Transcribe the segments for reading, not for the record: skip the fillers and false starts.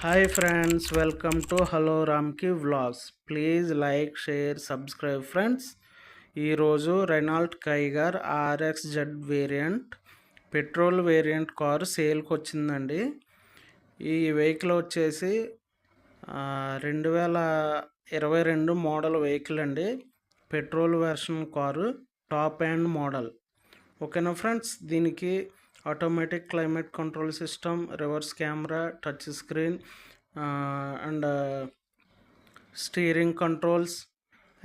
Hi friends, welcome to hello రామ్కి vlogs. Please like, share, subscribe friends. ఈరోజు Renault Kiger RXZ variant petrol variant car సేల్కి వచ్చిందండి. ఈ vehicle వచ్చేసి 2022 model vehicle అండి. Petrol version car, top end model. ఓకేనా friends, దీనికి automatic climate control system, reverse camera, touch screen and steering controls,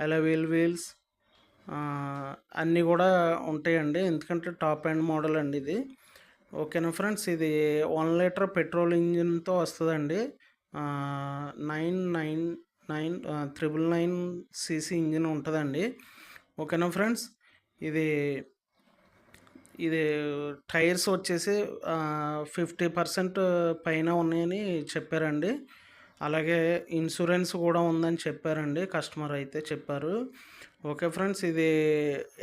alloy wheel wheels అన్నీ కూడా ఉంటాయండి. ఎందుకంటే టాప్ ఎండ్ మోడల్ అండి ఇది. ఓకేనా ఫ్రెండ్స్, ఇది 1 లీటర్ పెట్రోల్ ఇంజిన్తో వస్తుందండి. 999 సీసీ ఇంజిన్ ఉంటుందండి. ఓకేనా ఫ్రెండ్స్, ఇది ఇది టైర్స్ వచ్చేసి 50% పైన ఉన్నాయని చెప్పారండి. అలాగే ఇన్సూరెన్స్ కూడా ఉందని చెప్పారండి, కస్టమర్ అయితే చెప్పారు. ఓకే ఫ్రెండ్స్, ఇది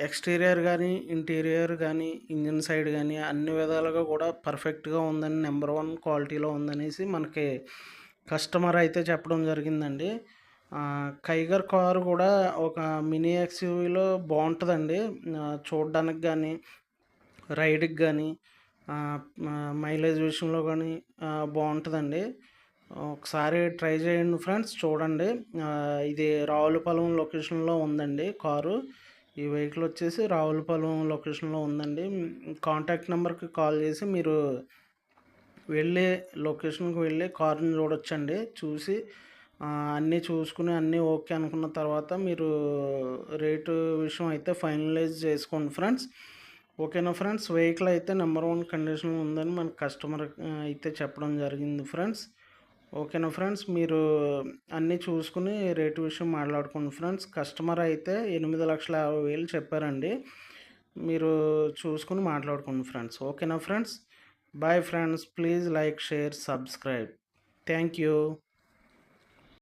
ఎక్స్టీరియర్ కానీ, ఇంటీరియర్ కానీ, ఇంజిన్ సైడ్ కానీ అన్ని విధాలుగా కూడా పర్ఫెక్ట్గా ఉందని, నెంబర్ 1 క్వాలిటీలో ఉందనేసి మనకి కస్టమర్ అయితే చెప్పడం జరిగిందండి. కైగర్ కారు కూడా ఒక మినీ ఎక్స్యూవీలో బాగుంటుందండి. చూడడానికి కానీ, రైడ్కి కానీ, మైలేజ్ విషయంలో కానీ బాగుంటుందండి. ఒకసారి ట్రై చేయండి ఫ్రెండ్స్, చూడండి. ఇది రావులపాలెం లొకేషన్లో ఉందండి కారు. ఈ వెహికల్ వచ్చేసి రావులపాలెం లొకేషన్లో ఉందండి. కాంటాక్ట్ నెంబర్కి కాల్ చేసి మీరు వెళ్ళి లొకేషన్కి వెళ్ళి కారుని చూడొచ్చండి. చూసి అన్నీ చూసుకుని అన్నీ ఓకే అనుకున్న తర్వాత మీరు రేటు విషయం అయితే ఫైనలైజ్ చేసుకోండి ఫ్రెండ్స్. ఓకేనా ఫ్రెండ్స్, వెహికల్ అయితే నెంబర్ 1 కండిషన్లో ఉందని మన కస్టమర్ అయితే చెప్పడం జరిగింది ఫ్రెండ్స్. ఓకేనా ఫ్రెండ్స్, మీరు అన్నీ చూసుకుని రేటు విషయం మాట్లాడుకోండి ఫ్రెండ్స్. కస్టమర్ అయితే 8,50,000 చెప్పారండి. మీరు చూసుకుని మాట్లాడుకోండి ఫ్రెండ్స్. ఓకేనా friends, boy friends. Please like, share, subscribe. Thank you.